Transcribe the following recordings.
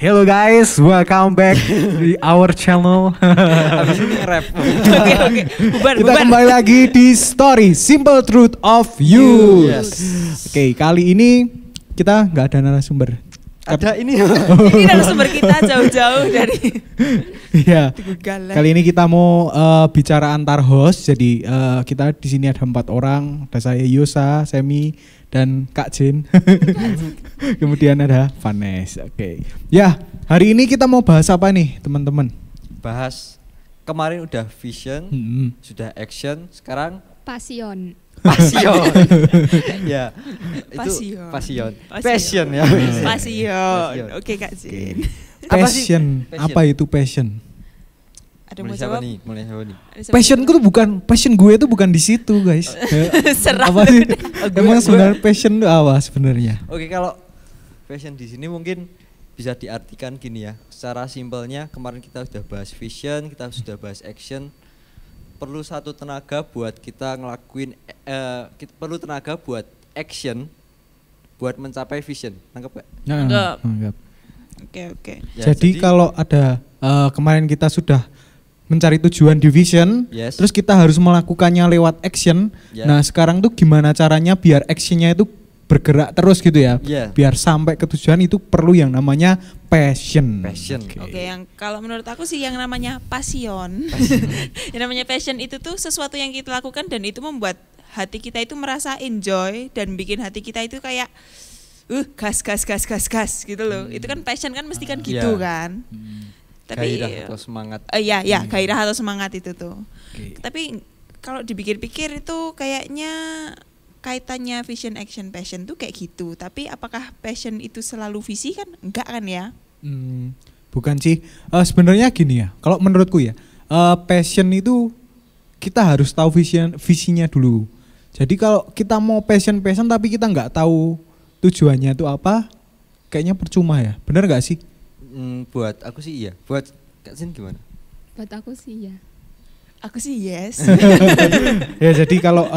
Hello guys, welcome back di our channel. Habis ini nge-rap. Oke. Kita kembali lagi di Story Simple Truth of You. Yes. Oke, kali ini kita nggak ada narasumber. Ada ini. Ini narasumber kita jauh-jauh dari Iya. Tegugalan. Kali ini kita mau bicara antar host. Jadi kita di sini ada 4 orang. Ada saya Yosa, Semi, dan Kak Jin. Kemudian ada Vanes. Oke. Ya, hari ini kita mau bahas apa nih, teman-teman? Bahas kemarin udah vision, sudah action, sekarang Passion. passion. Ya. Passion. Passion. Passion ya. Passion. Oke Kak Jin. Apa sih? Passion. Passion? Apa itu passion? Ada mau Mulai siapa jawab? nih? Mulai siapa nih? Ada siapa Passion yang tuh bukan passion gue tuh bukan di situ, guys. Serah Apa sih? Emang sebenarnya passion itu apa sebenarnya? Oke, kalau passion di sini mungkin bisa diartikan gini ya. Secara simpelnya kemarin kita sudah bahas vision, kita sudah bahas action. Perlu satu tenaga buat kita ngelakuin perlu tenaga buat action buat mencapai vision. Nangkep gak? Nggak. Nggak. Oke. Ya, jadi kalau ada kemarin kita sudah mencari tujuan di vision, Yes. terus kita harus melakukannya lewat action. Ya. Nah, sekarang tuh gimana caranya biar actionnya itu bergerak terus gitu ya? Ya. Biar sampai ke tujuan itu perlu yang namanya passion. Passion. Oke, yang kalau menurut aku sih yang namanya passion. Yang namanya passion itu tuh sesuatu yang kita lakukan dan itu membuat hati kita itu merasa enjoy dan bikin hati kita itu kayak gas gitu loh. Itu kan passion kan mesti kan gitu Iya. kan. Tapi Gairah atau semangat. iya, gairah atau semangat itu tuh. Oke. Tapi kalau dipikir-pikir itu kayaknya kaitannya vision, action, passion tuh kayak gitu. Tapi apakah passion itu selalu visi kan? Enggak kan ya? Bukan sih. Sebenarnya gini ya. Kalau menurutku ya, passion itu kita harus tahu visinya dulu. Jadi kalau kita mau passion tapi kita nggak tahu tujuannya itu apa, kayaknya percuma ya. Bener nggak sih? Buat aku sih iya. Buat Kak Zin gimana? Buat aku sih ya. Aku sih yes. Ya jadi kalau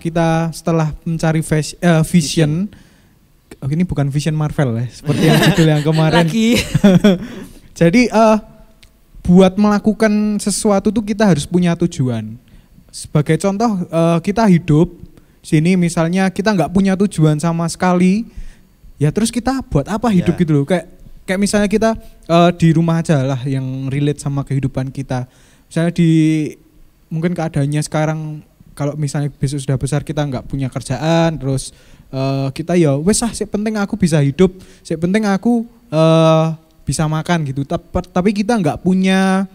kita setelah mencari vision, ini bukan vision Marvel ya, seperti yang judul yang kemarin. Lagi. Jadi buat melakukan sesuatu tuh kita harus punya tujuan. Sebagai contoh kita hidup sini misalnya kita nggak punya tujuan sama sekali, ya terus kita buat apa hidup Ya. gitu loh. Kayak misalnya kita di rumah aja lah yang relate sama kehidupan kita. Misalnya mungkin keadaannya sekarang kalau misalnya besok sudah besar kita nggak punya kerjaan, terus kita ya wes sih penting aku bisa hidup, sih penting aku bisa makan gitu. Tapi kita nggak punya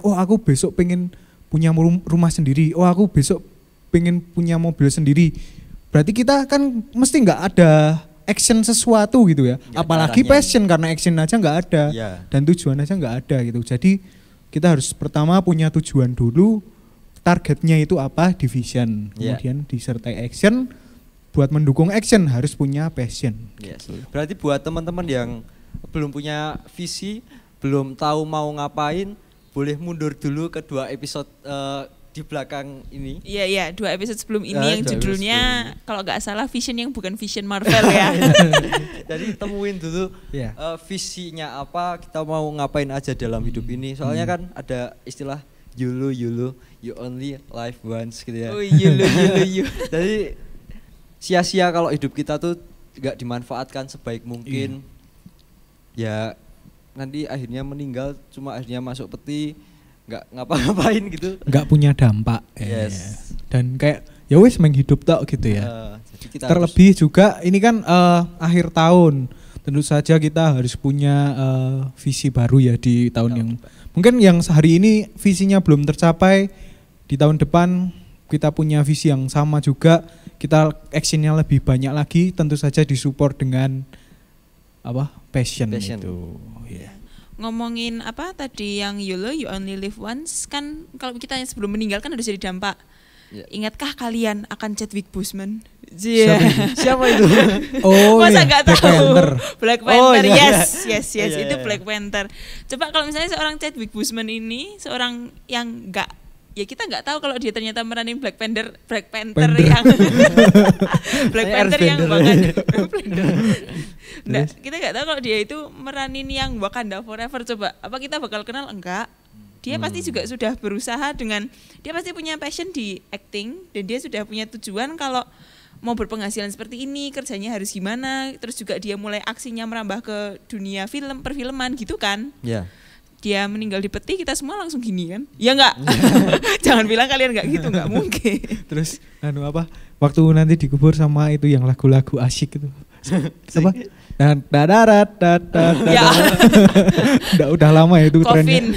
oh aku besok pengen punya rumah sendiri, oh aku besok pengen punya mobil sendiri. Berarti kita kan mesti nggak ada action sesuatu gitu ya. Nggak Apalagi caranya. passion, karena action aja nggak ada Ya. dan tujuan aja nggak ada gitu. Jadi kita harus pertama punya tujuan dulu, targetnya itu apa di vision, Ya. kemudian disertai action. Buat mendukung action harus punya passion. Yes. Berarti buat teman-teman yang belum punya visi, belum tahu mau ngapain, boleh mundur dulu ke 2 episode di belakang ini. Iya, 2 episode sebelum ini yang 2 episode judulnya sebelum kalau nggak salah vision yang bukan vision Marvel ya. Jadi temuin dulu Ya. visinya apa, kita mau ngapain aja dalam hidup ini. Soalnya kan ada istilah YOLO, you only live once gitu ya. Oh iya. Jadi sia-sia kalau hidup kita tuh nggak dimanfaatkan sebaik mungkin. Ya nanti akhirnya meninggal, cuma akhirnya masuk peti, nggak ngapa-ngapain gitu. Nggak punya dampak. Yes. Dan kayak ya wes main hidup tok gitu ya. Jadi kita Terlebih juga ini kan akhir tahun. Tentu saja kita harus punya visi baru ya di tahun yang mungkin yang sehari ini visinya belum tercapai, di tahun depan kita punya visi yang sama juga, kita actionnya lebih banyak lagi, tentu saja disupport dengan passion itu. Ya. Ngomongin apa tadi yang YOLO, you only live once, kan kalau kita yang sebelum meninggal kan harus jadi dampak. Ya. Ingatkah kalian akan Chadwick Boseman? Siapa itu? Oh Masa iya, nggak Black tahu? Panther. Black Oh, Panther, iya, yes, iya, itu iya. Black Panther. Coba kalau misalnya seorang Chadwick Boseman ini seorang yang nggak ya kita nggak tahu kalau dia ternyata meranin Black Panther Panther. yang Black Panther yang Airbender. Wakanda. Nah, kita nggak tahu kalau dia itu meranin yang Wakanda Forever. Coba apa kita bakal kenal? Enggak. Dia pasti juga sudah berusaha dia pasti punya passion di acting dan dia sudah punya tujuan kalau mau berpenghasilan seperti ini kerjanya harus gimana, terus juga dia mulai aksinya merambah ke dunia perfilman gitu kan. Ya. Dia meninggal di peti, kita semua langsung gini kan? Ya enggak? Jangan bilang kalian enggak gitu, enggak mungkin. Terus waktu nanti dikubur sama itu yang lagu-lagu asyik itu. Apa? Dan dadarat. Ya. Udah lama ya itu trennya.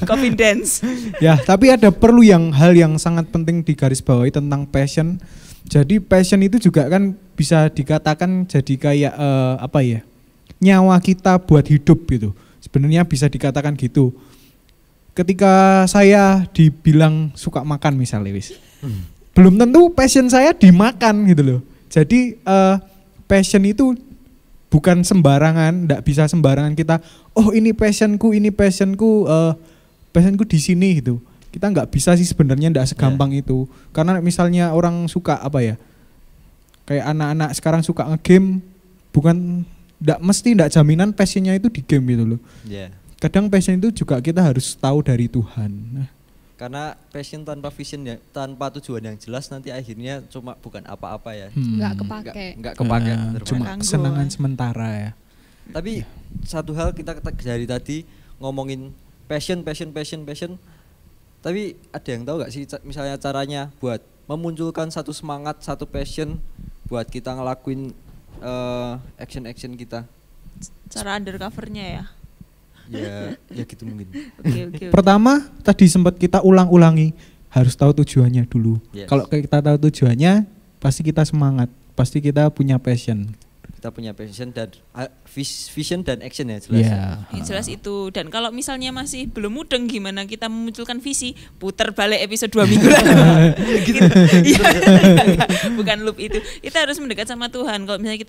Coffin dance. Ya, tapi ada hal yang sangat penting digarisbawahi tentang passion. Jadi passion itu juga kan bisa dikatakan jadi kayak nyawa kita buat hidup gitu. Sebenarnya bisa dikatakan gitu. Ketika saya dibilang suka makan misalnya belum tentu passion saya dimakan gitu loh. Jadi passion itu bukan sembarangan, enggak bisa sembarangan kita, oh ini passionku di sini gitu. Kita nggak bisa sih sebenarnya, enggak segampang itu. Karena misalnya orang suka kayak anak-anak sekarang suka nge-game, enggak jaminan passionnya itu di game gitu loh. Yeah. Kadang passion itu juga kita harus tahu dari Tuhan. Nah, karena passion tanpa vision tanpa tujuan yang jelas nanti akhirnya cuma bukan apa-apa ya. Nggak kepake. Nggak kepake. Cuma kesenangan sementara ya. Tapi satu hal kita dari tadi ngomongin passion. Tapi ada yang tahu nggak sih misalnya caranya buat memunculkan satu semangat, satu passion buat kita ngelakuin action kita? Cara undercovernya ya. Ya gitu mungkin. Oke. Pertama tadi sempat kita ulang-ulangi, harus tahu tujuannya dulu. Yes. Kalau kita tahu tujuannya, pasti kita semangat, pasti kita punya passion. Kita punya passion dan vision dan action ya jelas. Yang jelas itu. Dan kalau misalnya masih belum mudeng gimana kita memunculkan visi, putar balik episode 2 minggu lalu. Gitu. Bukan loop itu. Kita harus mendekat sama Tuhan. Kalau misalnya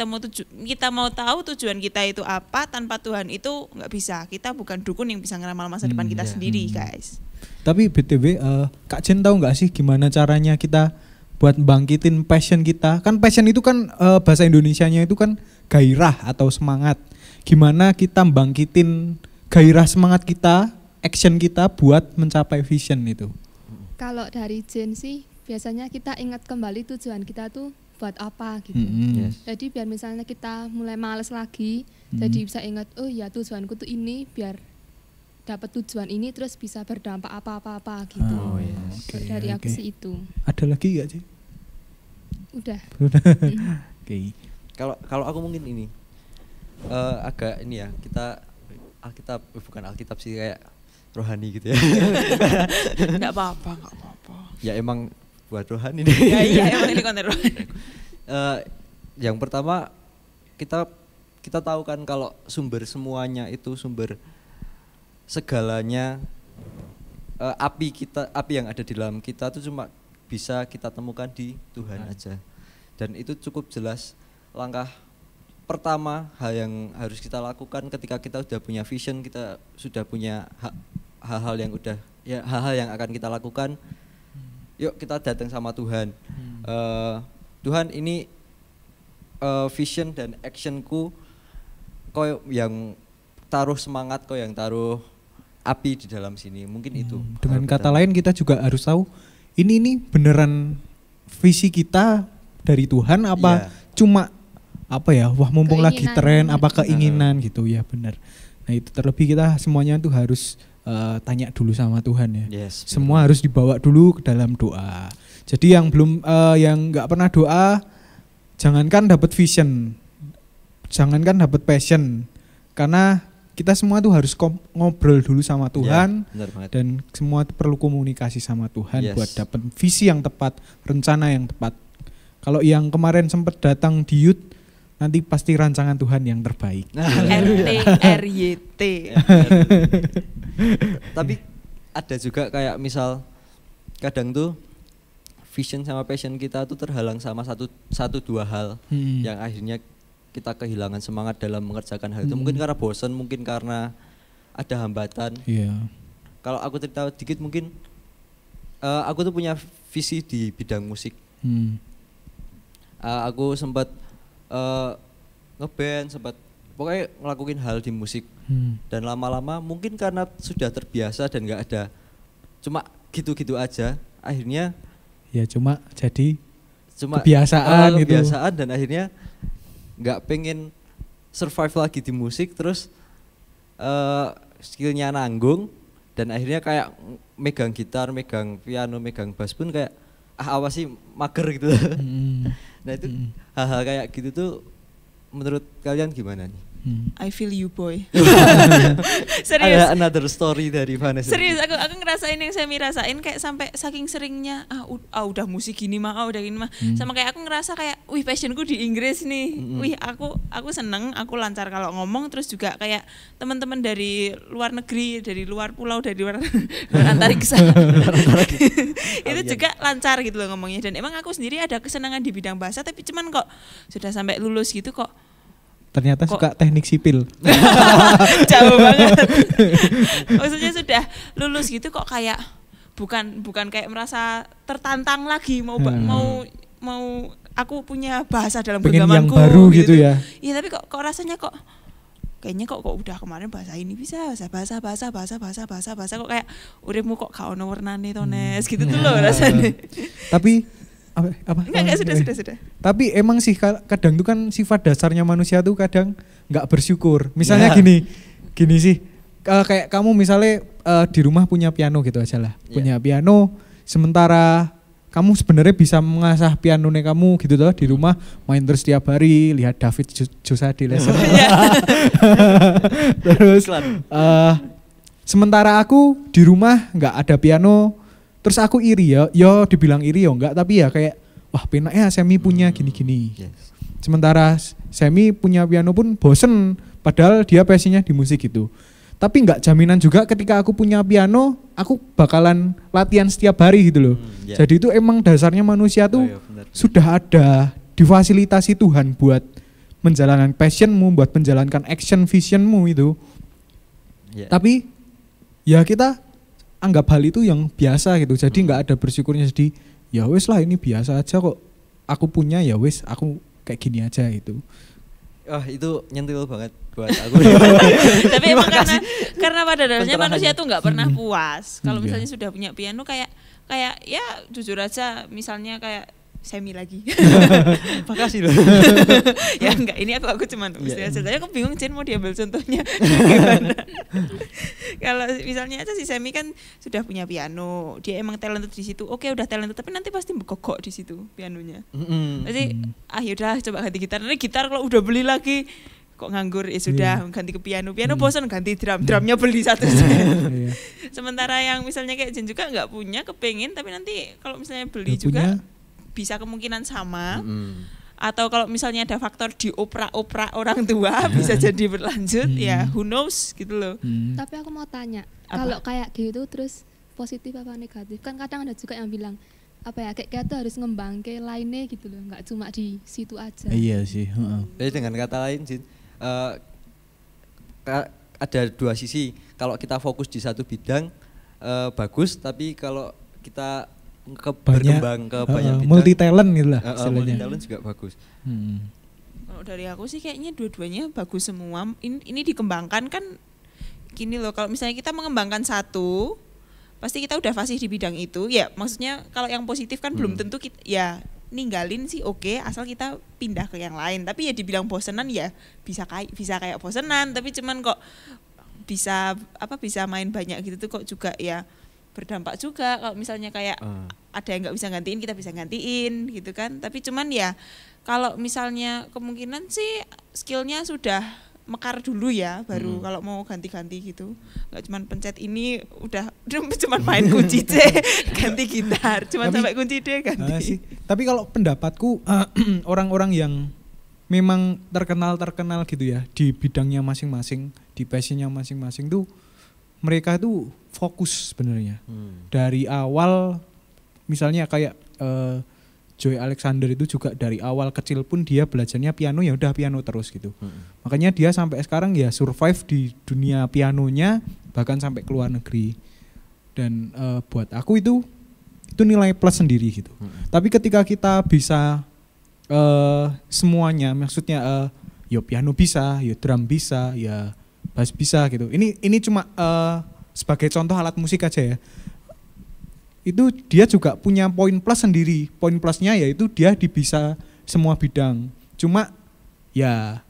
kita mau tahu tujuan kita itu apa, tanpa Tuhan itu nggak bisa. Kita bukan dukun yang bisa ngeramal masa depan kita sendiri, guys. Tapi BTW, Kak Jen tahu nggak sih gimana caranya kita buat bangkitin passion kita? Kan passion itu kan bahasa Indonesianya itu kan gairah atau semangat. Gimana kita bangkitin gairah semangat kita, action kita buat mencapai vision itu? Kalau dari Jen sih biasanya kita ingat kembali tujuan kita tuh buat apa gitu. Yes. Jadi biar misalnya kita mulai males lagi, jadi bisa ingat, oh ya tujuanku tuh ini, biar dapat tujuan ini terus bisa berdampak apa-apa gitu. Oh, yes. Dari aku sih itu. Ada lagi gak sih? Udah. Oke. Kalau aku mungkin ini agak ini ya, kita bukan Alkitab sih, kayak rohani gitu ya. Enggak apa-apa. Ya emang buat rohani nih. Iya, emang ini konten rohani. Yang pertama kita tahu kan kalau sumber semuanya itu segalanya api yang ada di dalam kita itu cuma bisa kita temukan di Tuhan aja. Dan itu cukup jelas. Langkah pertama hal yang harus kita lakukan ketika kita sudah punya vision, kita sudah punya hal-hal yang akan kita lakukan. Yuk kita datang sama Tuhan. Tuhan, ini vision dan actionku, kau yang taruh semangat, kau yang taruh api di dalam sini. Mungkin itu. Dengan kata lain kita juga harus tahu ini beneran visi kita dari Tuhan apa cuma wah mumpung Keinginan. lagi tren, apa keinginan gitu ya, benar. Nah itu terlebih kita semuanya tuh harus tanya dulu sama Tuhan ya. Yes, semua harus dibawa dulu ke dalam doa. Jadi yang belum yang nggak pernah doa, jangankan dapat vision, jangankan dapat passion, karena kita semua tuh harus ngobrol dulu sama Tuhan, dan semua perlu komunikasi sama Tuhan buat dapat visi yang tepat, rencana yang tepat. Kalau yang kemarin sempat datang di youth, nanti pasti rancangan Tuhan yang terbaik. RYT. Tapi ada juga kayak misal kadang tuh vision sama passion kita tuh terhalang sama satu dua hal yang akhirnya kita kehilangan semangat dalam mengerjakan hal itu. Mungkin karena bosan, mungkin karena ada hambatan. Iya. Kalau aku cerita dikit mungkin aku tuh punya visi di bidang musik. Aku sempat ngeband, sempat pokoknya ngelakuin hal di musik. Dan lama-lama mungkin karena sudah terbiasa dan nggak ada, cuma gitu-gitu aja, akhirnya ya cuma jadi cuma kebiasaan gitu. Kebiasaan dan akhirnya nggak pengen survive lagi di musik, terus skillnya nanggung dan akhirnya kayak megang gitar, megang piano, megang bass pun kayak apa sih mager gitu. Nah itu hal-hal kayak gitu tuh menurut kalian gimana nih? I feel you boy. Ada Serius. another story dari Vanessa. Serius aku ngerasain yang saya rasain kayak sampai saking seringnya udah musik gini mah, udah gini mah. Sama kayak aku ngerasa kayak wih passionku di Inggris nih. Wih aku seneng, aku lancar kalau ngomong, terus juga kayak teman-teman dari luar negeri, dari luar pulau, dari luar antariksa. Itu juga lancar gitu loh ngomongnya, dan emang aku sendiri ada kesenangan di bidang bahasa, tapi cuman kok sudah sampai lulus gitu kok ternyata suka teknik sipil. Jauh banget. Maksudnya sudah lulus gitu kok kayak bukan kayak merasa tertantang lagi mau aku punya bahasa dalam pengen genggamanku yang baru gitu ya. Iya, tapi kok rasanya kok kayaknya kok udah kemarin bahasa ini bisa bahasa kok kayak uripmu kok gak ono wernane to Nes gitu tuh loh rasanya. Tapi apa? Enggak, sudah. Tapi emang sih kadang tuh kan sifat dasarnya manusia tuh kadang nggak bersyukur. Misalnya gini sih, kayak kamu misalnya di rumah punya piano gitu aja lah, punya piano, sementara kamu sebenarnya bisa mengasah pianonya kamu gitu loh di rumah, main terus tiap hari, lihat David Josa di lesson. Terus sementara aku di rumah nggak ada piano. Terus aku iri ya dibilang iri ya enggak, tapi ya kayak wah penaknya Semi punya gini-gini. Sementara Semi punya piano pun bosen, padahal dia passionnya di musik gitu. Tapi enggak jaminan juga ketika aku punya piano, aku bakalan latihan setiap hari gitu loh. Jadi itu emang dasarnya manusia tuh sudah ada difasilitasi Tuhan buat menjalankan passionmu, buat menjalankan action visionmu itu. Tapi ya kita anggap hal itu yang biasa gitu, jadi nggak ada bersyukurnya, jadi ya wes lah ini biasa aja kok, aku punya ya wes aku kayak gini aja gitu. Itu nyentil banget buat aku. Tapi emang karena pada dasarnya manusia tuh nggak pernah puas. Kalau misalnya sudah punya piano kayak ya jujur aja misalnya kayak Semi lagi. Makasih loh. Ya enggak, ini aku cuman istilah saja. Aku bingung Cin mau diambil contohnya gimana. Kalau misalnya aja si Semi kan sudah punya piano, dia emang talented di situ. Oke, udah talented, tapi nanti pasti bekokok di situ pianonya. Jadi yaudah coba ganti gitar. Nanti gitar kalau udah beli lagi kok nganggur, ya sudah ganti ke piano bosan, ganti drumnya beli satu. Sementara yang misalnya kayak Jen juga nggak punya, kepengen, tapi nanti kalau misalnya beli gak juga punya, bisa kemungkinan sama. Atau kalau misalnya ada faktor dioprak-oprak orang tua bisa jadi berlanjut, ya who knows gitu loh. Tapi aku mau tanya, kalau kayak gitu terus positif apa negatif? Kan kadang ada juga yang bilang apa ya, kayak kita harus ngembang ke lainnya gitu loh, nggak cuma di situ aja. Iya sih. Jadi dengan kata lain Jin, ada dua sisi. Kalau kita fokus di satu bidang bagus, tapi kalau kita berkembang ke banyak bidang, multi talent gitu lah multi talent juga bagus. Kalau dari aku sih kayaknya dua-duanya bagus semua. Ini dikembangkan kan gini loh, kalau misalnya kita mengembangkan satu pasti kita udah fasih di bidang itu ya, maksudnya kalau yang positif kan belum tentu kita ya ninggalin sih, oke, asal kita pindah ke yang lain. Tapi ya dibilang bosenan ya bisa kayak bosenan, tapi cuman kok bisa main banyak gitu tuh kok juga ya berdampak juga. Kalau misalnya kayak ada yang nggak bisa gantiin, kita bisa gantiin gitu kan. Tapi cuman ya kalau misalnya kemungkinan sih skillnya sudah mekar dulu ya, baru kalau mau ganti-ganti gitu. Nggak cuman pencet ini udah cuman main kunci C ganti gitar, cuman sampai kunci D ganti. Tapi kalau pendapatku orang-orang yang memang terkenal gitu ya di bidangnya masing-masing, di passionnya masing-masing tuh, mereka tuh fokus sebenarnya. Dari awal misalnya kayak Joey Alexander itu juga dari awal kecil pun dia belajarnya piano, ya udah piano terus gitu. Makanya dia sampai sekarang ya survive di dunia pianonya, bahkan sampai ke luar negeri. Dan buat aku itu itu nilai plus sendiri gitu. Tapi ketika kita bisa semuanya, maksudnya ya piano bisa, ya drum bisa, ya bass bisa gitu. Ini cuma sebagai contoh alat musik aja ya. Itu dia juga punya poin plus sendiri. Poin plusnya yaitu dia bisa semua bidang. Cuma ya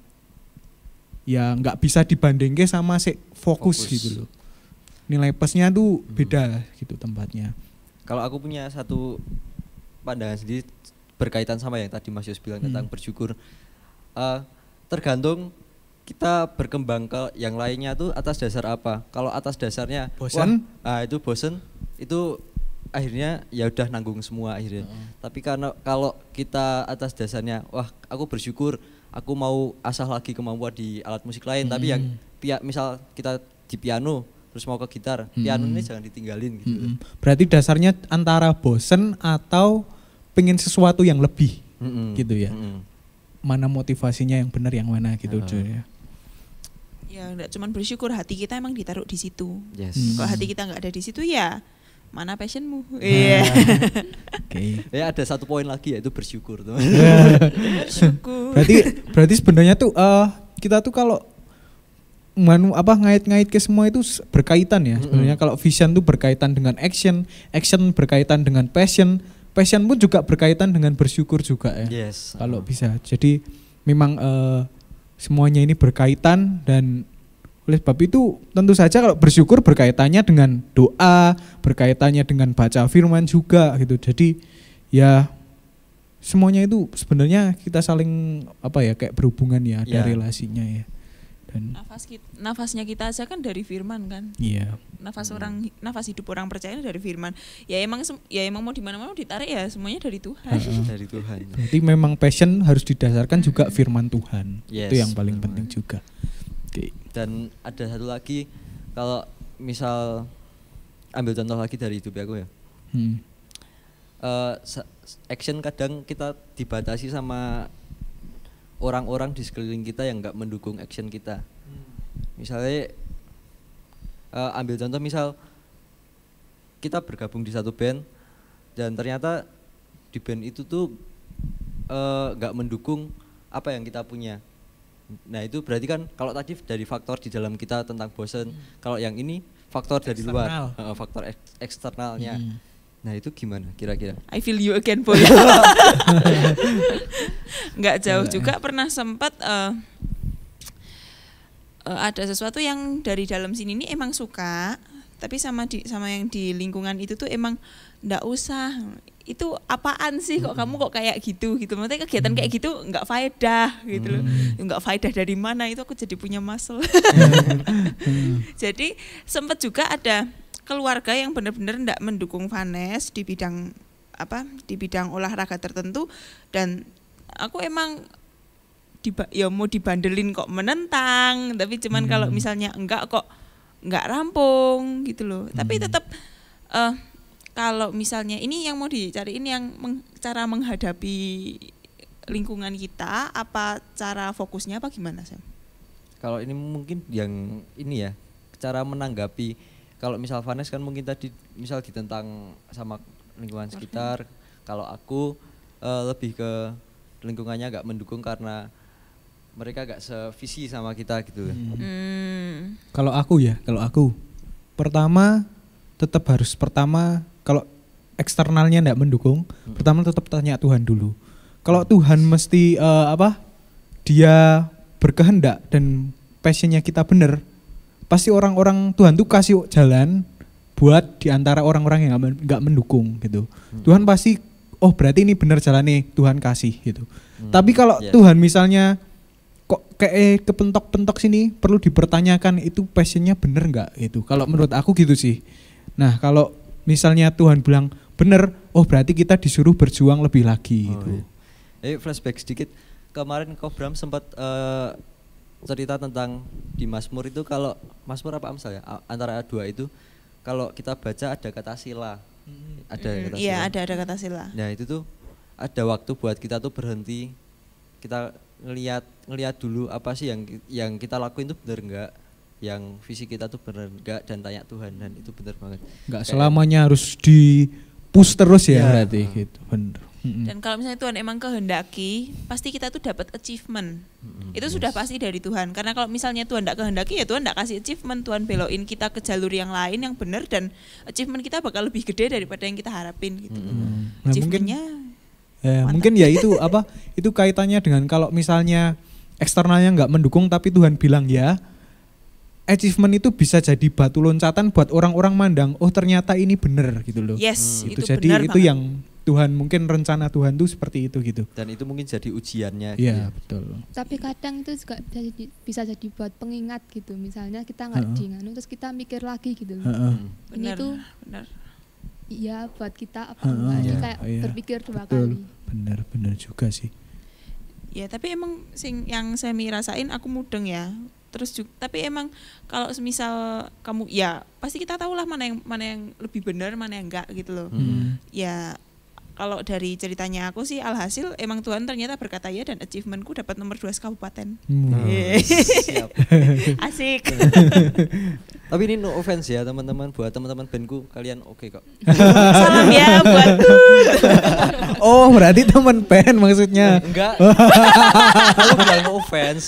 nggak bisa dibandingke sama fokus gitu loh. Nilai plusnya tuh beda gitu tempatnya. Kalau aku punya satu pandangan sendiri berkaitan sama yang tadi Mas Yos bilang tentang bersyukur. Tergantung kita berkembang ke yang lainnya tuh atas dasar apa. Kalau atas dasarnya bosan, itu bosan, itu akhirnya ya udah nanggung semua akhirnya. Tapi karena kalau kita atas dasarnya wah aku bersyukur, aku mau asah lagi kemampuan di alat musik lain, tapi yang misal kita di piano terus mau ke gitar, piano ini jangan ditinggalin gitu. Berarti dasarnya antara bosen atau pengen sesuatu yang lebih gitu ya. Mana motivasinya yang benar yang mana gitu ya. Ya enggak cuman bersyukur, hati kita emang ditaruh di situ. Yes. Kalau hati kita enggak ada di situ ya mana passionmu? Iya. Oke. Ya ada satu poin lagi yaitu bersyukur tuh. Bersyukur. Berarti sebenarnya tuh kita tuh kalau ngait-ngait ke semua itu berkaitan ya. Sebenarnya kalau vision tuh berkaitan dengan action berkaitan dengan passion pun juga berkaitan dengan bersyukur juga ya. Yes. Kalau bisa. Jadi memang semuanya ini berkaitan dan oleh sebab itu tentu saja kalau bersyukur berkaitannya dengan doa, berkaitannya dengan baca firman juga gitu. Jadi ya semuanya itu sebenarnya kita saling kayak berhubungan ya, ada relasinya ya. Dan nafasnya kita aja kan dari firman kan. Iya. Nafas hidup orang percaya dari firman. Ya emang mau di mana-mana ditarik ya semuanya dari Tuhan. Dari Tuhan. Berarti memang passion harus didasarkan juga firman Tuhan. Yes, itu yang paling penting juga. Okay. Dan ada satu lagi, kalau misal ambil contoh lagi dari hidup aku ya. Action kadang kita dibatasi sama orang-orang di sekeliling kita yang nggak mendukung action kita. Misalnya ambil contoh misal kita bergabung di satu band dan ternyata di band itu tuh nggak mendukung apa yang kita punya. Nah itu berarti kan kalau tadi dari faktor di dalam kita tentang bosen, kalau yang ini faktor dari luar, faktor eksternalnya. Nah itu gimana kira-kira? I feel you again boy. Nggak jauh juga pernah sempat ada sesuatu yang dari dalam sini ini emang suka, tapi sama yang di lingkungan itu tuh emang nggak usah. Itu apaan sih kok kamu kok kayak gitu. Maksudnya kegiatan kayak gitu nggak faedah gitu loh. Nggak faedah dari mana, itu aku jadi punya muscle. Jadi sempat juga ada keluarga yang benar-benar enggak mendukung Vanes di bidang olahraga tertentu, dan aku emang mau dibandelin kok menentang, tapi cuman kalau misalnya enggak rampung gitu loh. Tapi tetap kalau misalnya ini yang mau dicariin yang cara menghadapi lingkungan kita, apa cara fokusnya apa gimana Sam? Kalau ini mungkin yang ini ya, cara menanggapi. Kalau misal Vanes kan mungkin tadi misal ditentang sama lingkungan sekitar. Kalau aku lebih ke lingkungannya gak mendukung karena mereka gak sevisi sama kita gitu. Kalau aku pertama kalau eksternalnya enggak mendukung, pertama tetap tanya Tuhan dulu. Kalau Tuhan mesti dia berkehendak dan passionnya kita benar, pasti orang-orang Tuhan tuh kasih jalan buat diantara orang-orang yang nggak mendukung gitu. Tuhan pasti berarti ini benar jalannya, Tuhan kasih gitu. Tapi kalau Tuhan misalnya kok kayak kepentok-pentok sini, perlu dipertanyakan itu passionnya bener nggak itu. Kalau menurut aku gitu sih. Nah kalau misalnya Tuhan bilang bener, berarti kita disuruh berjuang lebih lagi gitu. Flashback sedikit, kemarin Kobram sempat cerita tentang di Mazmur itu, kalau Mazmur apa Amsal ya, antara dua itu kalau kita baca ada kata sila. Iya ada kata sila. Nah itu tuh ada waktu buat kita tuh berhenti, kita ngelihat dulu apa sih yang kita lakuin tuh bener enggak, yang visi kita tuh bener enggak, dan tanya Tuhan, dan itu bener banget. Enggak selamanya harus di push terus ya Ya. berarti gitu. Bener. Dan kalau misalnya Tuhan emang kehendaki, pasti kita tuh dapat achievement. Itu sudah pasti dari Tuhan. Karena kalau misalnya Tuhan tidak kehendaki, ya Tuhan tidak kasih achievement. Tuhan beloin kita ke jalur yang lain yang benar, dan achievement kita bakal lebih gede daripada yang kita harapin gitu. Nah, Achievementnya mungkin ya itu apa? Itu kaitannya dengan kalau misalnya eksternalnya nggak mendukung tapi Tuhan bilang ya, achievement itu bisa jadi batu loncatan buat orang-orang mandang, oh ternyata ini benar gitu loh. yes, Itu itu jadi benar itu banget. yang Tuhan, mungkin rencana Tuhan tuh seperti itu gitu. Dan itu mungkin jadi ujiannya gitu Iya ya. betul. Tapi kadang itu juga bisa jadi buat pengingat gitu. Misalnya kita nggak di nganu terus kita mikir lagi gitu loh. Heeh. Ini Benar, tuh benar. iya buat kita apa Heeh, enggak? Jadi iya, kayak iya. berpikir dua Betul. kali. Benar juga sih. Ya tapi emang yang saya rasain aku mudeng ya. Terus juga, tapi emang kalau semisal kamu ya pasti kita tahu lah mana yang lebih benar, mana yang enggak gitu loh. Ya kalau dari ceritanya aku sih alhasil emang Tuhan ternyata berkata ya, dan achievementku dapat nomor 2 kabupaten. Siap. Asik. Tapi ini no offense ya teman-teman, buat teman-teman bandku kalian oke kok. Salam ya buatku. Oh berarti teman band maksudnya. Enggak. Aku bilang no offense.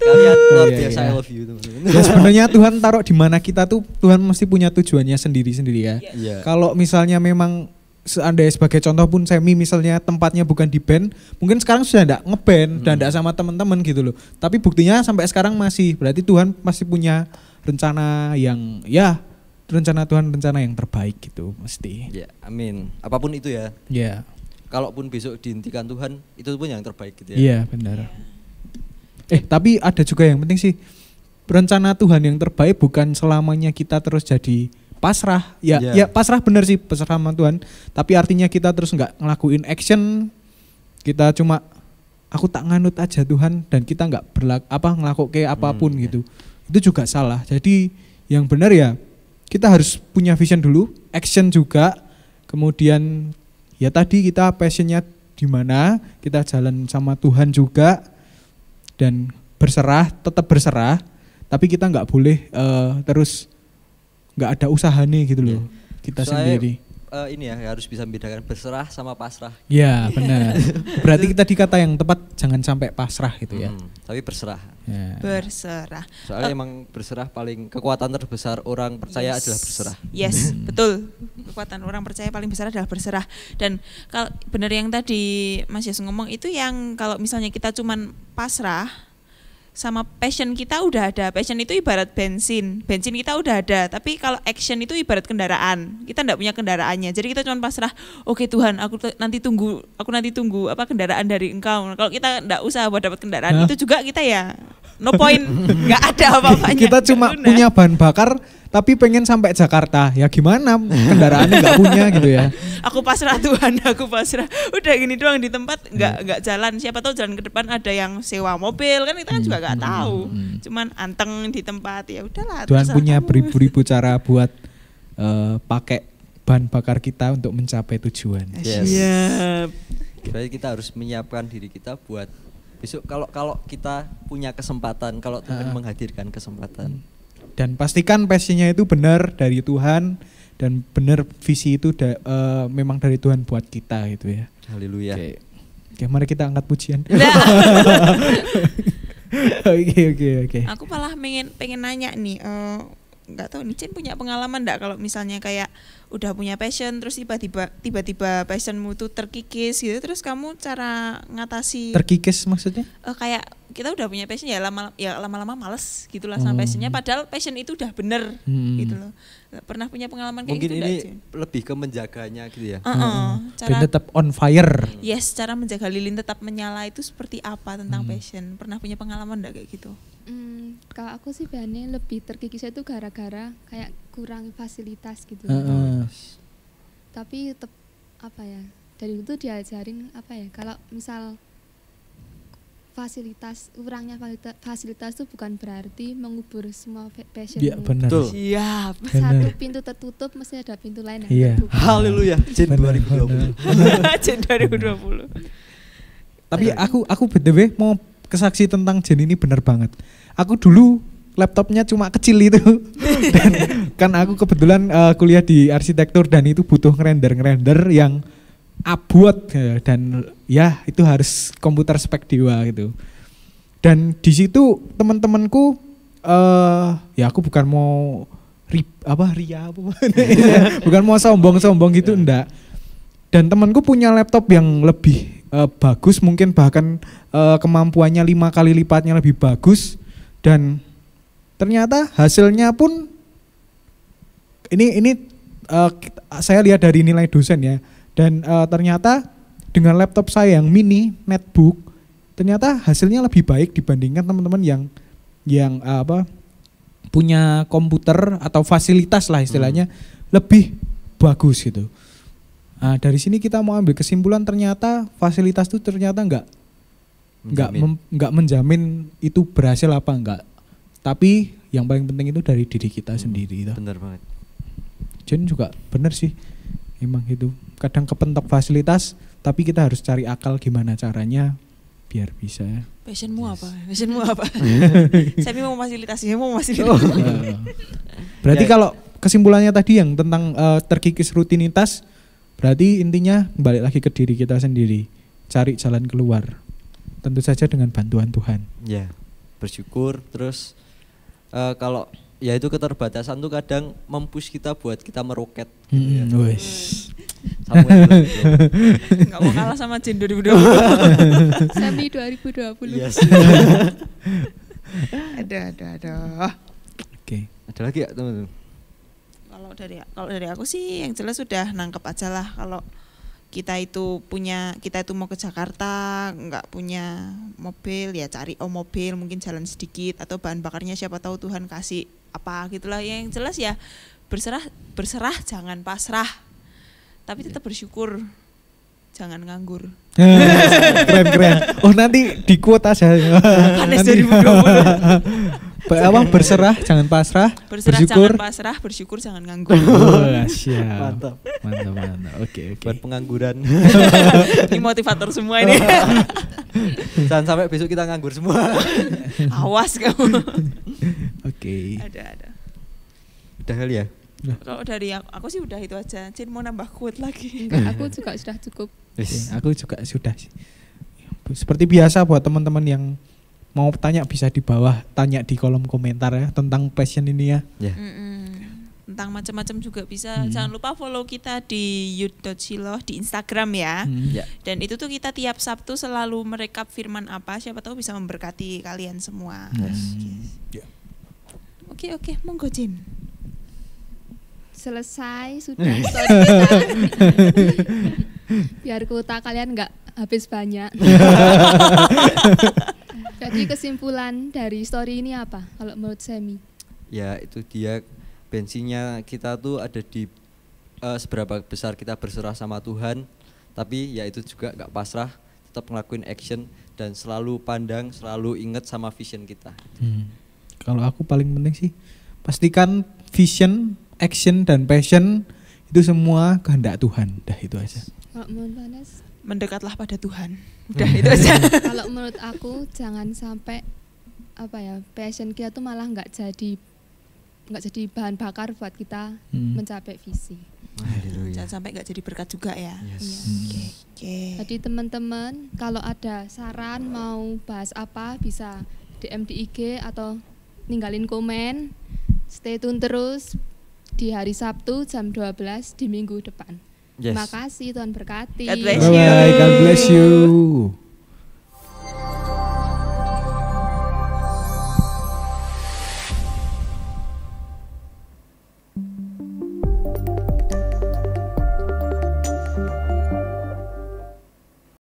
Kalian luar Iya, biasa, iya. I love you teman-teman. Ya sebenarnya Tuhan taruh di mana kita tuh, Tuhan mesti punya tujuannya sendiri-sendiri ya. Iya. Kalau misalnya memang seandainya sebagai contoh pun Semi misalnya tempatnya bukan di band, mungkin sekarang sudah enggak ngeband dan enggak sama teman-teman gitu loh. Tapi buktinya sampai sekarang masih, berarti Tuhan masih punya rencana yang ya rencana Tuhan, rencana yang terbaik gitu mesti. Ya, amin. Apapun itu ya. Ya. Kalaupun besok dihentikan Tuhan, itu pun yang terbaik gitu ya. Iya, benar. Tapi ada juga yang penting sih, rencana Tuhan yang terbaik bukan selamanya kita terus jadi pasrah. Ya, Iya. ya pasrah bener sih, pasrah sama Tuhan. Tapi artinya kita terus nggak ngelakuin action, kita cuma aku tak nganut aja Tuhan dan kita nggak ngelakuin kayak apapun gitu. Itu juga salah. Jadi yang benar ya kita harus punya vision dulu, action juga. Kemudian ya tadi kita passionnya di mana, kita jalan sama Tuhan juga dan berserah, tetap berserah. Tapi kita nggak boleh terus nggak ada usaha nih gitu loh, kita Soalnya, sendiri. Ini ya harus bisa membedakan berserah sama pasrah. Ya benar. Berarti kita di kata yang tepat jangan sampai pasrah gitu ya. Tapi berserah. Ya. Berserah. Soalnya emang berserah paling kekuatan terbesar orang percaya adalah berserah. Yes, betul. Kekuatan orang percaya paling besar adalah berserah. Dan kalau benar yang tadi Mas Yes ngomong itu, yang kalau misalnya kita cuman pasrah sama passion kita udah ada. Passion itu ibarat bensin kita udah ada, tapi kalau action itu ibarat kendaraan. Kita enggak punya kendaraannya, jadi kita cuma pasrah. Oke Tuhan, aku nanti tunggu apa kendaraan dari Engkau. Kalau kita enggak usah buat dapat kendaraan, itu juga kita ya no point, nggak ada apa-apanya. Kita cuma punya bahan bakar tapi pengen sampai Jakarta, ya gimana, kendaraannya nggak punya gitu ya. Aku pasrah Tuhan, aku pasrah. Udah gini doang di tempat, nggak jalan. Siapa tahu jalan ke depan ada yang sewa mobil, kan kita kan juga nggak tahu. Cuman anteng di tempat, ya udahlah. Tuhan punya kamu. beribu-ribu cara buat pakai bahan bakar kita untuk mencapai tujuan. Yes. Siap. Berarti kita harus menyiapkan diri kita buat besok kalau kita punya kesempatan, kalau Tuhan menghadirkan kesempatan. Dan pastikan passionnya itu benar dari Tuhan dan benar visi itu memang dari Tuhan buat kita gitu ya. Haleluya. Oke, mari kita angkat pujian. Nah, Oke. aku malah pengen nanya nih, nggak tahu nih Cin punya pengalaman nggak kalau misalnya kayak udah punya passion terus tiba-tiba passionmu tuh terkikis gitu, terus kamu cara ngatasi Terkikis maksudnya? kayak kita udah punya passion ya lama-lama males gitulah sama passionnya, padahal passion itu udah bener gitu loh. Pernah punya pengalaman kayak Mungkin gitu ini nggak, Cin? lebih ke menjaganya gitu ya. Dan Cara tetap on fire. yes, cara menjaga lilin tetap menyala itu seperti apa tentang passion? Pernah punya pengalaman enggak kayak gitu? Kalau aku sih biasanya lebih terkikisnya itu gara-gara kayak kurang fasilitas gitu. Tapi tetap apa ya, dari itu diajarin apa ya, kalau misal kurangnya fasilitas itu bukan berarti mengubur semua passion. Iya benar. Betul. Siap. Satu pintu tertutup mesti ada pintu lain yang Iya. terbuka. Haleluya. Jen 2020. Jen 2020. Tapi aku BTW mau kesaksi tentang Jen ini benar banget. Aku dulu laptopnya cuma kecil itu. Dan kan aku kebetulan kuliah di arsitektur dan itu butuh ngerender yang abot dan ya itu harus komputer spek dewa gitu. Dan di situ teman-temanku ya aku bukan mau bukan mau sombong gitu enggak. Dan temanku punya laptop yang lebih bagus, mungkin bahkan kemampuannya 5 kali lipatnya lebih bagus, dan ternyata hasilnya pun ini saya lihat dari nilai dosen ya, dan ternyata dengan laptop saya yang mini netbook ternyata hasilnya lebih baik dibandingkan teman-teman yang punya komputer atau fasilitas lah istilahnya lebih bagus gitu. Nah, dari sini kita mau ambil kesimpulan ternyata fasilitas itu ternyata enggak menjamin itu berhasil apa enggak. Tapi yang paling penting itu dari diri kita sendiri. Bener banget. Jen juga bener sih. Emang itu. Kadang kepentok fasilitas tapi kita harus cari akal gimana caranya biar bisa. Passionmu apa? Saya mau fasilitasi, Berarti kalau kesimpulannya tadi yang tentang terkikis rutinitas, berarti intinya balik lagi ke diri kita sendiri, cari jalan keluar. Tentu saja dengan bantuan Tuhan. Ya, bersyukur. Terus kalau ya itu keterbatasan tuh kadang mempush kita buat kita meroket. Nggak mau kalah sama Jin 2020. Semi 2020. Yes. Ada. Oke. Ada lagi ya teman-teman? Kalau dari aku sih yang jelas sudah nangkep aja lah, kalau kita itu mau ke Jakarta nggak punya mobil ya cari mobil, mungkin jalan sedikit atau bahan bakarnya siapa tahu Tuhan kasih apa gitulah. Yang jelas ya berserah jangan pasrah, tapi tetap bersyukur, jangan nganggur. Keren. Oh nanti di quote aja. Panes 2020. Berserah jangan pasrah, jangan pasrah, bersyukur jangan nganggur. Siap. Mantap. Oke. Buat pengangguran. Ini motivator semua ini. Jangan sampai besok kita nganggur semua. Awas kamu. Oke. Ada. Udah kali ya? Kalau dari aku sih udah itu aja. Cin mau nambah quote lagi? Enggak, aku juga sudah cukup. Aku juga sudah sih. Seperti biasa buat teman-teman yang mau tanya bisa di bawah, tanya di kolom komentar ya tentang passion ini ya. Tentang macam-macam juga bisa. Jangan lupa follow kita di youth.shiloh di Instagram ya. Dan itu tuh kita tiap Sabtu selalu merekap firman apa, siapa tahu bisa memberkati kalian semua. Oke, monggo Jin. Selesai sudah story kita. Biar kuota kalian nggak habis banyak. Jadi kesimpulan dari story ini apa kalau menurut Semi? Ya itu dia, bensinnya kita tuh ada di seberapa besar kita berserah sama Tuhan, tapi ya itu juga gak pasrah, tetap ngelakuin action dan selalu pandang, selalu ingat sama vision kita. Kalau aku paling penting sih pastikan vision, action dan passion itu semua kehendak Tuhan. Dah itu aja. Kalau menurut Panas? Mendekatlah pada Tuhan. Udah itu aja. Kalau menurut aku jangan sampai passion kita tuh malah nggak jadi bahan bakar buat kita mencapai visi. Jangan sampai nggak jadi berkat juga ya. Okay. Jadi teman-teman kalau ada saran mau bahas apa bisa DM di IG atau ninggalin komen. Stay tune terus di hari Sabtu jam 12 di minggu depan. Terima kasih, Tuhan berkati. God bless you. Bye bye, God bless you.